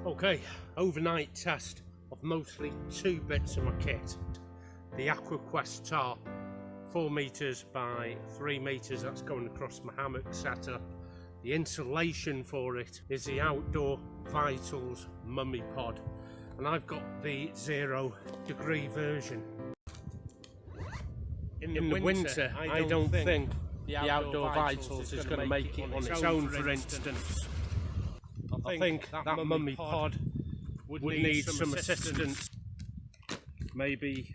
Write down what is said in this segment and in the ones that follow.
Okay, overnight test of mostly two bits of my kit. The Aqua Quest Tarp, 4 meters by 3 meters, that's going across my hammock setup. The insulation for it is the Outdoor Vitals Mummy Pod, and I've got the 0 degree version. In the winter, I don't think the Outdoor Vitals is going to make it on its own, for instance. I think that mummy pod would need some assistance. Maybe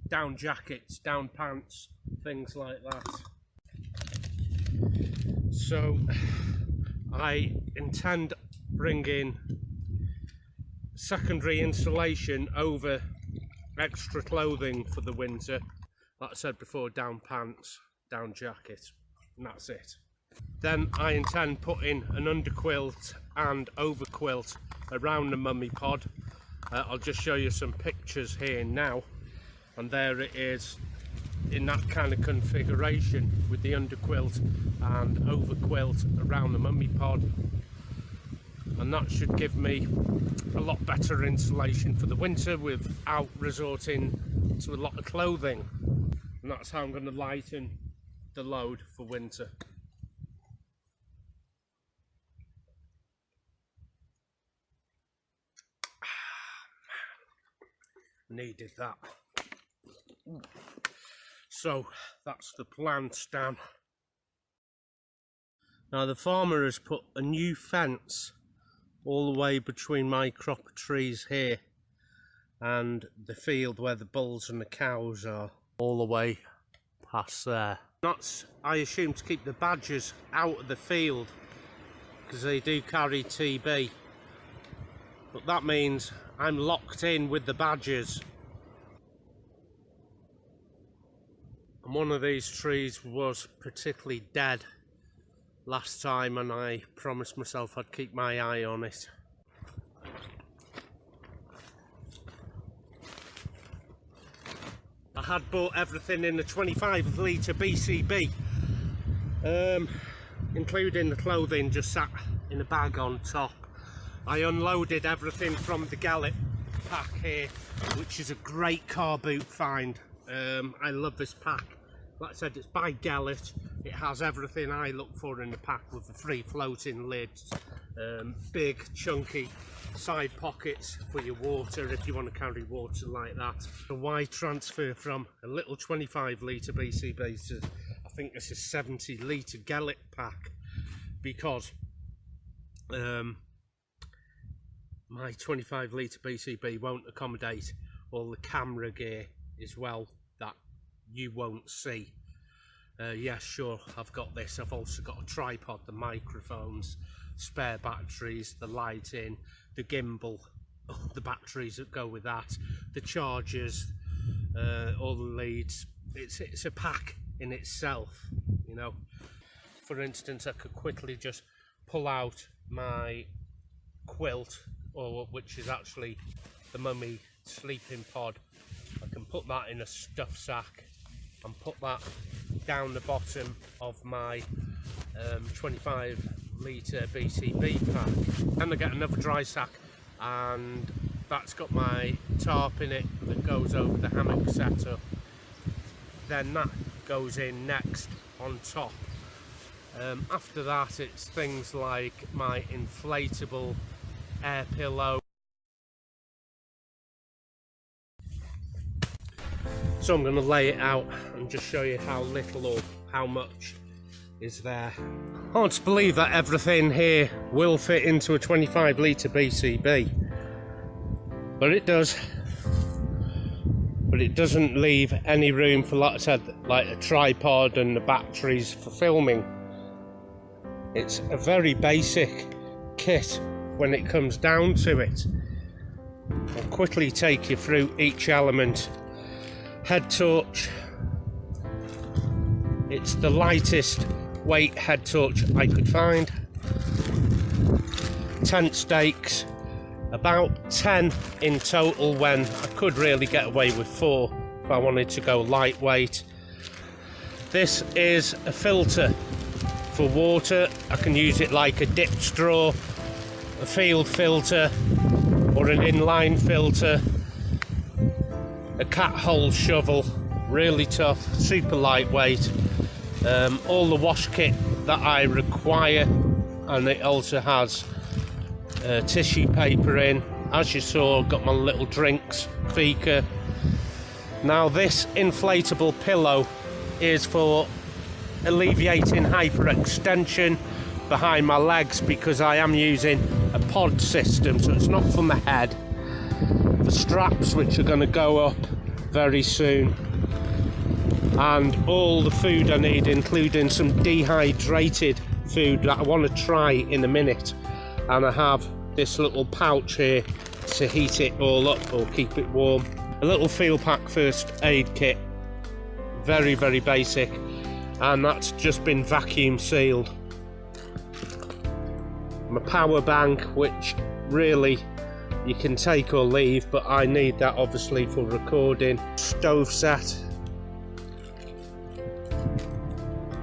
down jackets, down pants, things like that. So I intend bringing secondary insulation over extra clothing for the winter. Like I said before, down pants, down jacket, and that's it. Then I intend putting an underquilt and overquilt around the mummy pod. I'll just show you some pictures here now, and there it is in that kind of configuration with the underquilt and overquilt around the mummy pod, and that should give me a lot better insulation for the winter without resorting to a lot of clothing, and that's how I'm going to lighten the load for winter. Needed that. So that's the plan, Stan. Now the farmer has put a new fence all the way between my crop of trees here and the field where the bulls and the cows are, all the way past there. That's, I assume, to keep the badgers out of the field because they do carry TB. But that means I'm locked in with the badgers. And one of these trees was particularly dead last time, and I promised myself I'd keep my eye on it. I had bought everything in the 25 litre BCB, including the clothing just sat in a bag on top. I unloaded everything from the Gallet pack here, which is a great car boot find. I love this pack. Like I said, it's by Gallet. It has everything I look for in the pack, with the 3 floating lids, big chunky side pockets for your water if you want to carry water like that. So why transfer from a little 25 litre BCB to, I think this is 70 litre Gallet pack? Because my 25 litre BCB won't accommodate all the camera gear as well that you won't see. Yeah, sure, I've got this. I've also got a tripod, the microphones, spare batteries, the lighting, the gimbal, the batteries that go with that, the chargers, all the leads. It's a pack in itself, you know. For instance, I could quickly just pull out my quilt, or which is actually the mummy sleeping pod. I can put that in a stuff sack and put that down the bottom of my 25 litre BCB pack. Then I get another dry sack, and that's got my tarp in it that goes over the hammock setup. Then that goes in next on top. After that, it's things like my inflatable air pillow. So I'm going to lay it out and just show you how little or how much is there. Hard to believe that everything here will fit into a 25 litre BCB, but it does. But it doesn't leave any room for, like I said, like a tripod and the batteries for filming. It's a very basic kit when it comes down to it. I'll quickly take you through each element. Head torch. It's the lightest weight head torch I could find. Tent stakes, about 10 in total, when I could really get away with 4 if I wanted to go lightweight. This is a filter for water. I can use it like a dip straw, a field filter or an inline filter, a cat hole shovel, really tough, super lightweight, all the wash kit that I require, and it also has tissue paper in. As you saw, got my little drinks, beaker. Now this inflatable pillow is for alleviating hyperextension behind my legs, because I am using a pod system, so it's not for my head. The straps, which are going to go up very soon, and all the food I need, including some dehydrated food that I want to try in a minute, and I have this little pouch here to heat it all up or keep it warm. A little Feel Pack first aid kit, very basic, and that's just been vacuum sealed. My power bank, which really you can take or leave, but I need that obviously for recording. Stove set,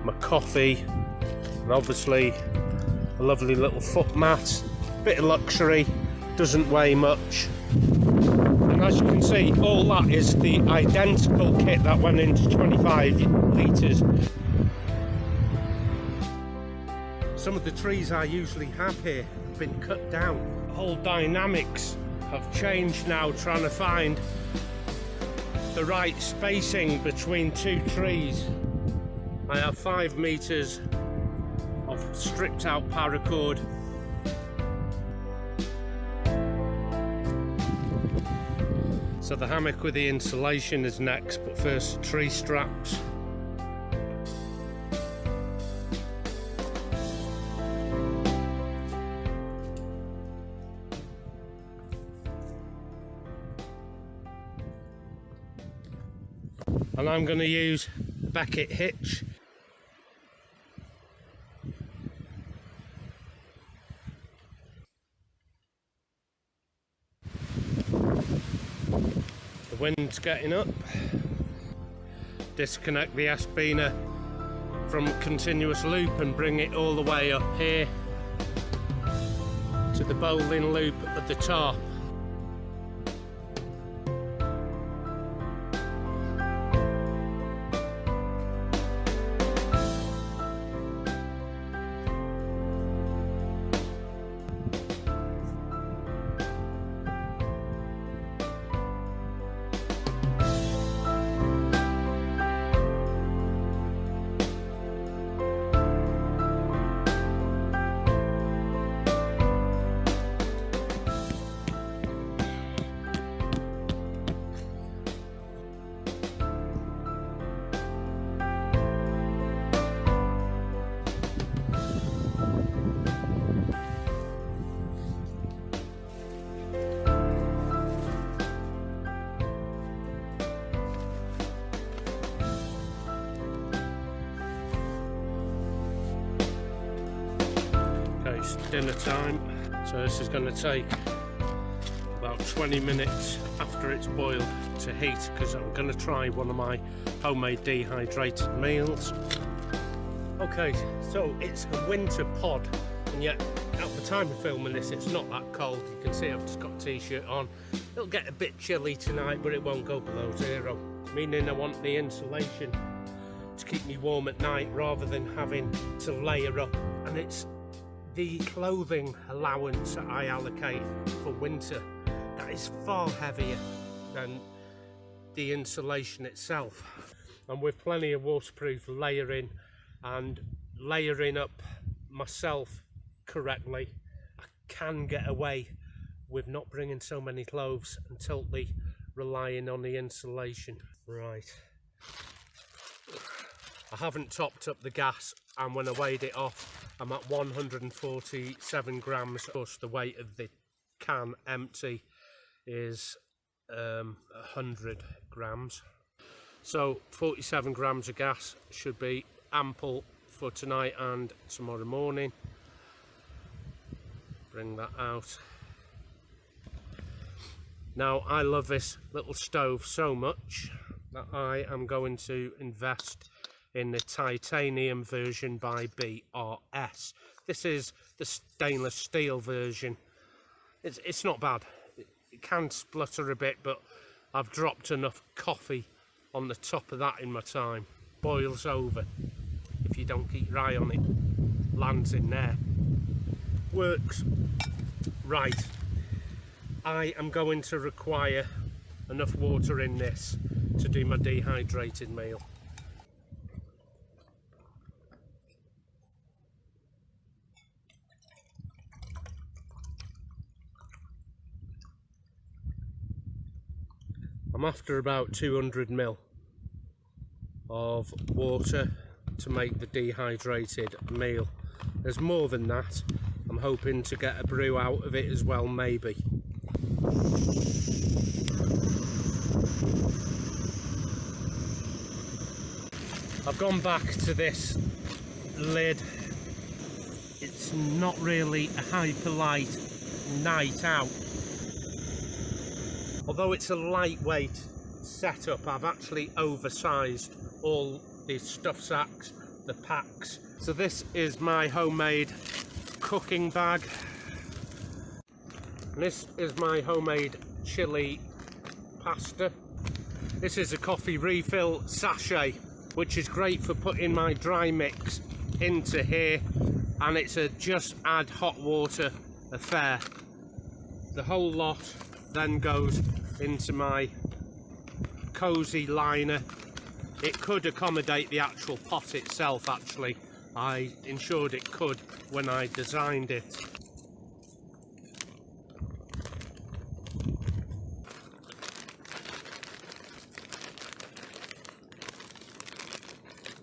my coffee, and obviously a lovely little foot mat. Bit of luxury, doesn't weigh much. And as you can see, all that is the identical kit that went into 25 litres. Some of the trees I usually have here have been cut down. The whole dynamics have changed now, trying to find the right spacing between two trees. I have 5 metres of stripped out paracord. So the hammock with the insulation is next, but first tree straps. And I'm going to use the Beckett hitch. The wind's getting up. Disconnect the S-biner from continuous loop and bring it all the way up here to the bowling loop at the top. It's dinner time, so this is going to take about 20 minutes after it's boiled to heat, because I'm going to try one of my homemade dehydrated meals. Okay, so it's a winter pod, and yet at the time of filming this it's not that cold. You can see I've just got a t-shirt on. It'll get a bit chilly tonight, but it won't go below 0, meaning I want the insulation to keep me warm at night rather than having to layer up. And it's the clothing allowance that I allocate for winter that is far heavier than the insulation itself. And with plenty of waterproof layering and layering up myself correctly, I can get away with not bringing so many clothes and totally relying on the insulation. Right, I haven't topped up the gas, and when I weighed it off, I'm at 147 grams. Of course, the weight of the can empty is 100 grams. So 47 grams of gas should be ample for tonight and tomorrow morning. Bring that out. Now, I love this little stove so much that I am going to invest in the titanium version by BRS. This is the stainless steel version, It's not bad. It can splutter a bit, but I've dropped enough coffee on the top of that in my time. Boils over if you don't keep your eye on it. Lands in there. Works. Right. I am going to require enough water in this to do my dehydrated meal. I'm after about 200 ml of water to make the dehydrated meal. There's more than that. I'm hoping to get a brew out of it as well, maybe. I've gone back to this lid. It's not really a hyper-light night out. Although it's a lightweight setup, I've actually oversized all the stuff sacks, the packs. So this is my homemade cooking bag. This is my homemade chili pasta. This is a coffee refill sachet, which is great for putting my dry mix into here, and it's a just add hot water affair. The whole lot then goes into my cozy liner. It could accommodate the actual pot itself. Actually, I ensured it could when I designed it.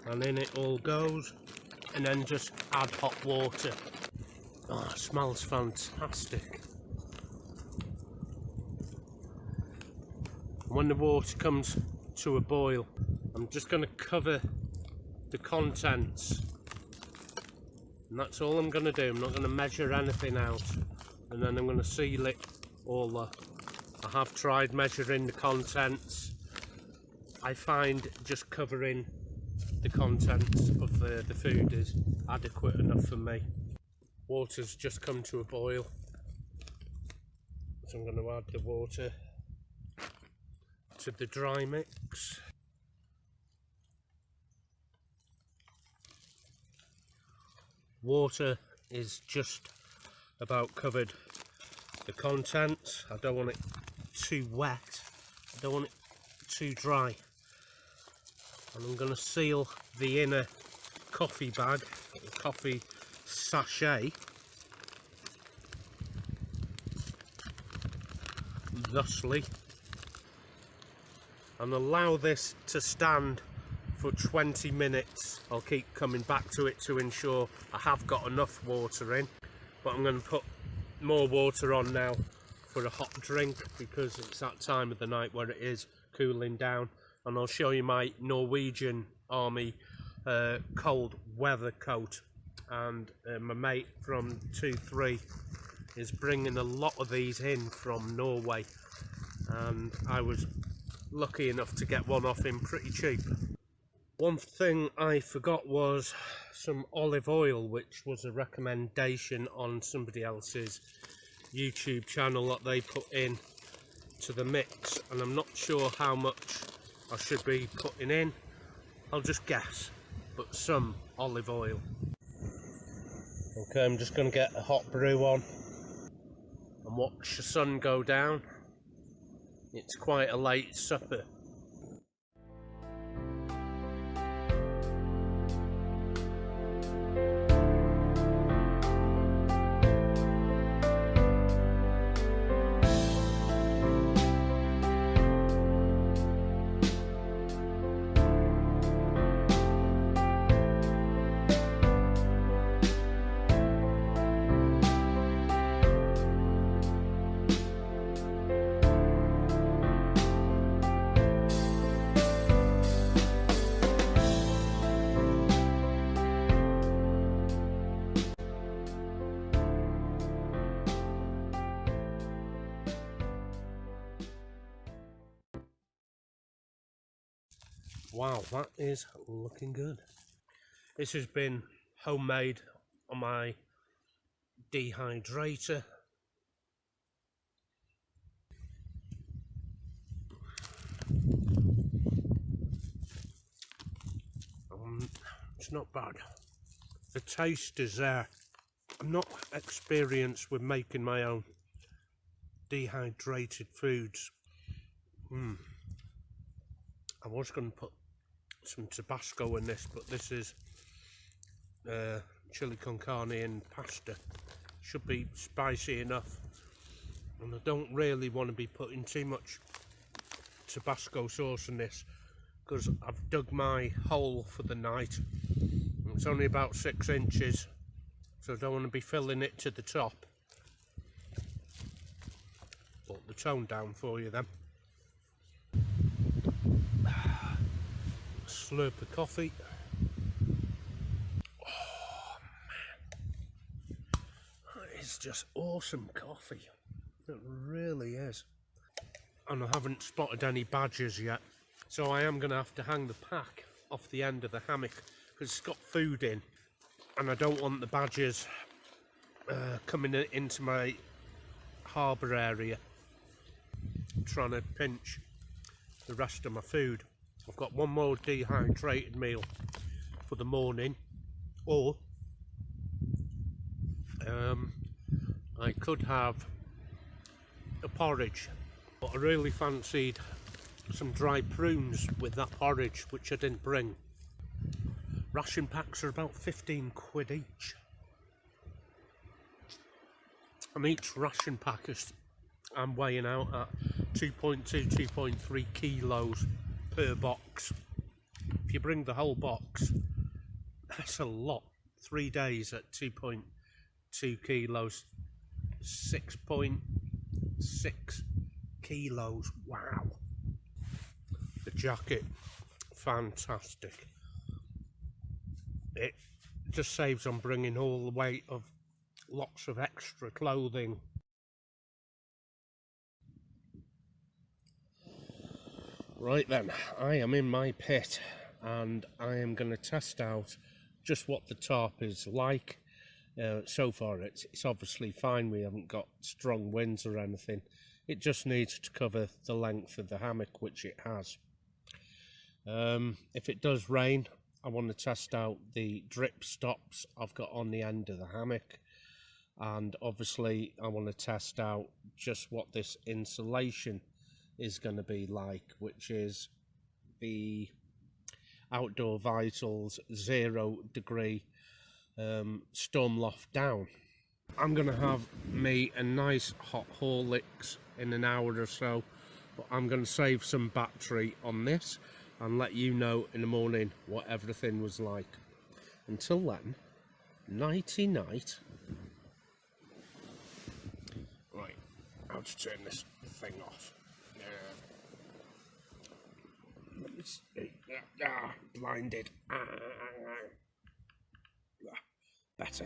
And in it all goes, and then just add hot water. Oh, it smells fantastic. When the water comes to a boil, I'm just going to cover the contents, and that's all I'm going to do. I'm not going to measure anything out, and then I'm going to seal it all up. I have tried measuring the contents. I find just covering the contents of the food is adequate enough for me. Water's just come to a boil, so I'm going to add the water to the dry mix. Water is just about covered the contents. I don't want it too wet, I don't want it too dry. And I'm going to seal the inner coffee bag, the coffee sachet, thusly, and allow this to stand for 20 minutes. I'll keep coming back to it to ensure I have got enough water in, but I'm going to put more water on now for a hot drink because it's that time of the night where it is cooling down. And I'll show you my Norwegian Army cold weather coat, and my mate from 2-3 is bringing a lot of these in from Norway, and I was lucky enough to get one off him pretty cheap. One thing I forgot was some olive oil, which was a recommendation on somebody else's YouTube channel that they put in to the mix, and I'm not sure how much I should be putting in. I'll just guess, but some olive oil. Okay, I'm just going to get a hot brew on and watch the sun go down. It's quite a late supper. Wow, that is looking good. This has been homemade on my dehydrator. It's not bad. The taste is there. I'm not experienced with making my own dehydrated foods. I was going to put some Tabasco in this, but this is chili con carne and pasta. Should be spicy enough, and I don't really want to be putting too much Tabasco sauce in this because I've dug my hole for the night. It's only about 6 inches, so I don't want to be filling it to the top. Put the tone down for you then. Slurp of coffee. Oh man, it's just awesome coffee. It really is. And I haven't spotted any badgers yet, so I am going to have to hang the pack off the end of the hammock because it's got food in, and I don't want the badgers coming into my harbour area trying to pinch the rest of my food. I've got one more dehydrated meal for the morning, or I could have a porridge, but I really fancied some dry prunes with that porridge, which I didn't bring. Ration packs are about 15 quid each, and each ration pack is, I'm weighing out at 2.2, 2.3 kilos per box. If you bring the whole box, that's a lot. 3 days at 2.2 kilos, 6.6 kilos. Wow. The jacket, fantastic. It just saves on bringing all the weight of lots of extra clothing. Right then, I am in my pit and I am going to test out just what the tarp is like. So far it's obviously fine, we haven't got strong winds or anything. It just needs to cover the length of the hammock, which it has. If it does rain, I want to test out the drip stops I've got on the end of the hammock, and obviously I want to test out just what this insulation is going to be like, which is the Outdoor Vitals 0 degree storm loft down. I'm going to have me a nice hot Horlicks in an hour or so, but I'm going to save some battery on this and let you know in the morning what everything was like. Until then, nighty night. Right, I'll just turn this thing off. Blinded. Better.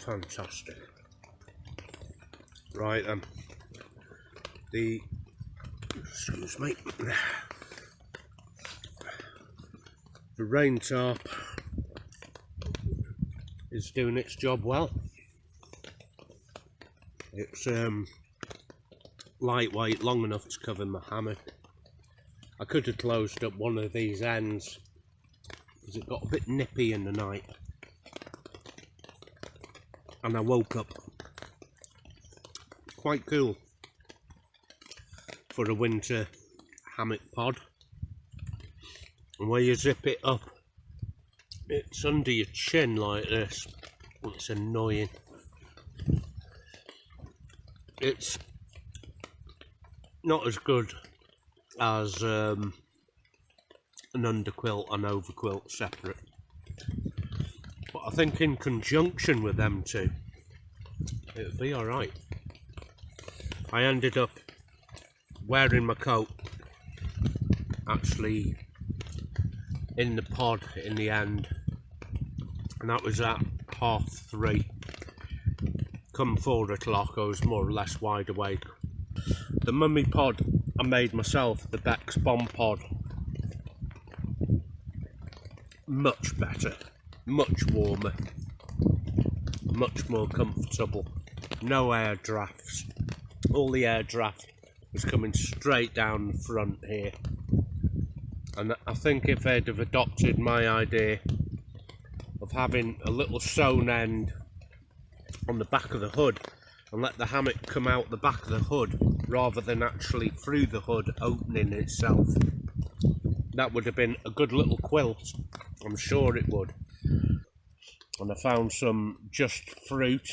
Fantastic. Right then, excuse me, the rain tarp is doing its job well. It's lightweight, long enough to cover my hammock. I could have closed up one of these ends because it got a bit nippy in the night, and I woke up quite cool for a winter hammock pod. And where you zip it up, it's under your chin like this. It's annoying. It's not as good as an underquilt and overquilt separate, but I think in conjunction with them two it'll be alright. I ended up wearing my coat actually in the pod in the end, and that was at 3:30. Come 4 o'clock I was more or less wide awake. The mummy pod I made myself, the Bex Bomb pod, much better, much warmer, much more comfortable, no air drafts. All the air draft was coming straight down the front here, and I think if they'd have adopted my idea of having a little sewn end on the back of the hood and let the hammock come out the back of the hood rather than actually through the hood opening itself, that would have been a good little quilt. I'm sure it would. And I found some just fruit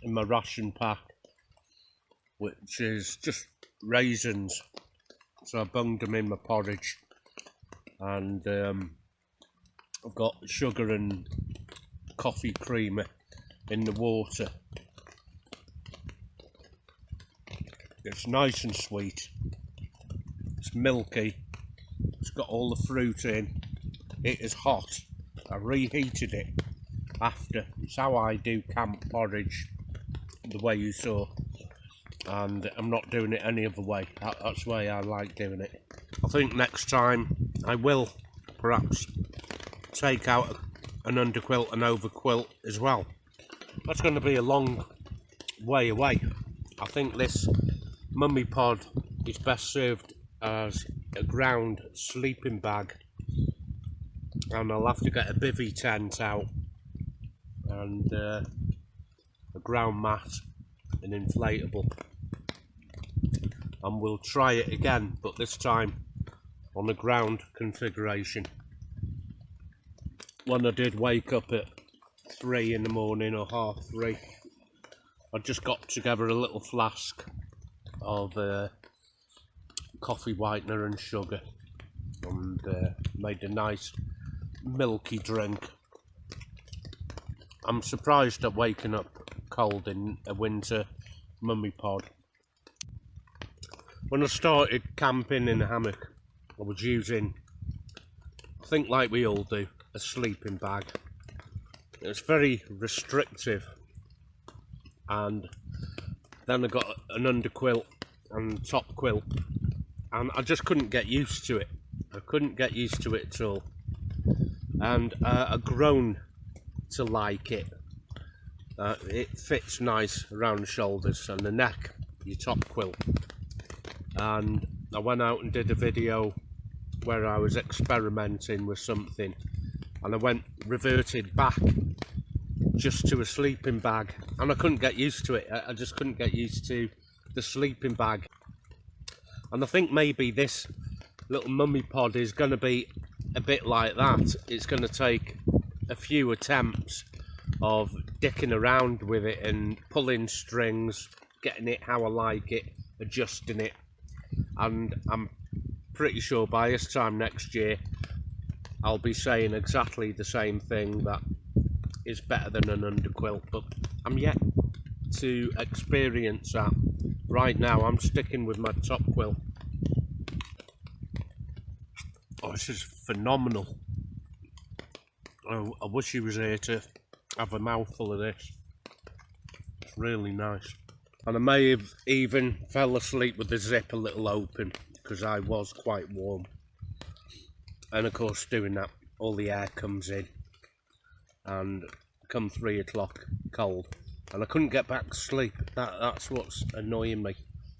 in my ration pack, which is just raisins, so I bunged them in my porridge, and I've got sugar and coffee creamer in the water. It's nice and sweet, it's milky, it's got all the fruit in, it is hot. I reheated it after. It's how I do camp porridge, the way you saw, and I'm not doing it any other way. That's the way I like doing it. I think next time I will perhaps take out an underquilt and overquilt as well. That's going to be a long way away. I think this mummy pod is best served as a ground sleeping bag, and I'll have to get a bivvy tent out and a ground mat, an inflatable, and we'll try it again, but this time on the ground configuration. When I did wake up at 3 in the morning or 3:30, I just got together a little flask of coffee whitener and sugar and made a nice milky drink. I'm surprised at waking up cold in a winter mummy pod. When I started camping in a hammock, I was using, I think like we all do, a sleeping bag. It's very restrictive, and then I got an underquilt and top quilt, and I just couldn't get used to it. I couldn't get used to it at all, and I've grown to like it. It fits nice around the shoulders and the neck, your top quilt. And I went out and did a video where I was experimenting with something, and I reverted back just to a sleeping bag, and I couldn't get used to it. I just couldn't get used to the sleeping bag. And I think maybe this little mummy pod is going to be a bit like that. It's going to take a few attempts of dicking around with it and pulling strings, getting it how I like it, adjusting it, and I'm pretty sure by this time next year I'll be saying exactly the same thing, that is better than an underquilt, but I'm yet to experience that. Right now I'm sticking with my top quilt. Oh, this is phenomenal. I wish he was here to have a mouthful of this. really nice. And I may have even fell asleep with the zip a little open because I was quite warm. And of course, doing that, all the air comes in, and come 3 o'clock, cold, and I couldn't get back to sleep. That's what's annoying me.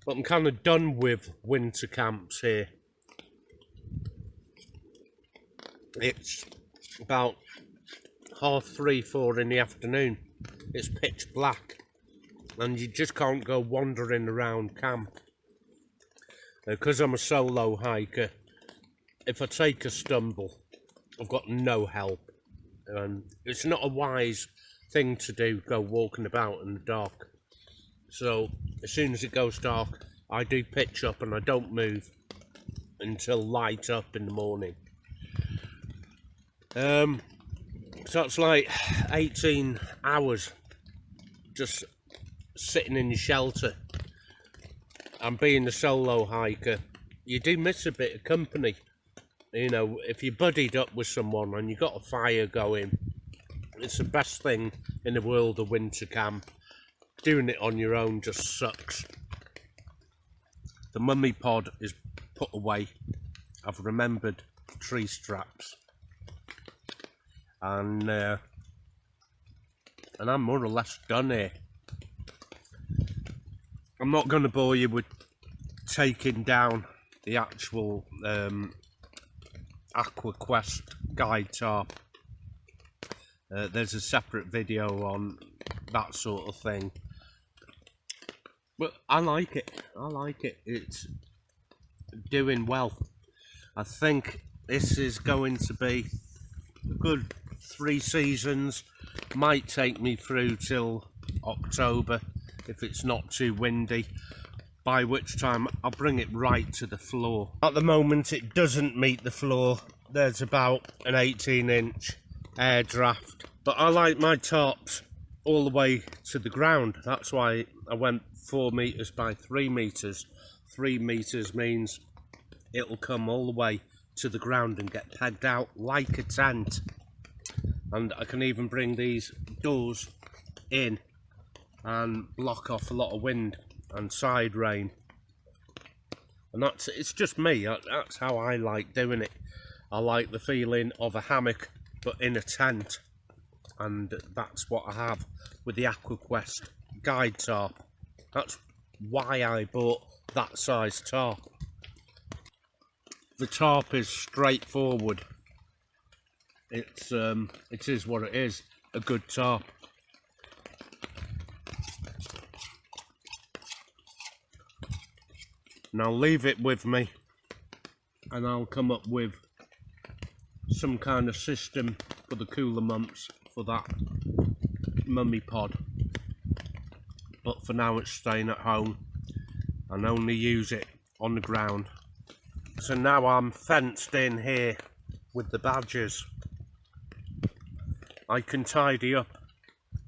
But I'm kind of done with winter camps here. It's about 3:30, 4 in the afternoon. It's pitch black, and you just can't go wandering around camp. Because I'm a solo hiker, if I take a stumble, I've got no help. And it's not a wise thing to do, go walking about in the dark. So as soon as it goes dark, I do pitch up and I don't move until light up in the morning. So it's like 18 hours just sitting in your shelter. And being a solo hiker, you do miss a bit of company. You know, if you're buddied up with someone and you've got a fire going, it's the best thing in the world of winter camp. Doing it on your own just sucks. The mummy pod is put away. I've remembered tree straps. And I'm more or less done here. I'm not going to bore you with taking down the actual Aqua Quest Guide Tarp. There's a separate video on that sort of thing. But I like it. I like it. It's doing well. I think this is going to be a good 3 seasons. Might take me through till October if it's not too windy, by which time I'll bring it right to the floor. At the moment it doesn't meet the floor. There's about an 18-inch air draft, but I like my tarps all the way to the ground. That's why I went 4 meters by 3 meters. 3 meters means it'll come all the way to the ground and get pegged out like a tent. And I can even bring these doors in and block off a lot of wind and side rain. And it's just me. That's how I like doing it. I like the feeling of a hammock but in a tent, and that's what I have with the Aqua Quest Guide Tarp. That's why I bought that size tarp. The tarp is straightforward. It is what it is, a good tarp. Now leave it with me and I'll come up with some kind of system for the cooler months for that mummy pod. But for now it's staying at home and only use it on the ground. So now I'm fenced in here with the badgers. I can tidy up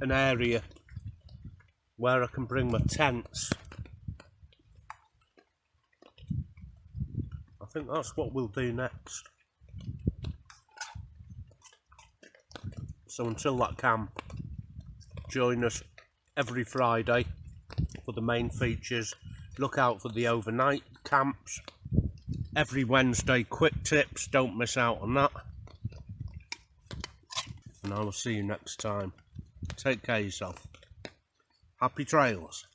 an area where I can bring my tents. I think that's what we'll do next. So until that camp, join us every Friday for the main features. Look out for the overnight camps. Every Wednesday, quick tips, don't miss out on that. And I will see you next time. Take care of yourself. Happy trails.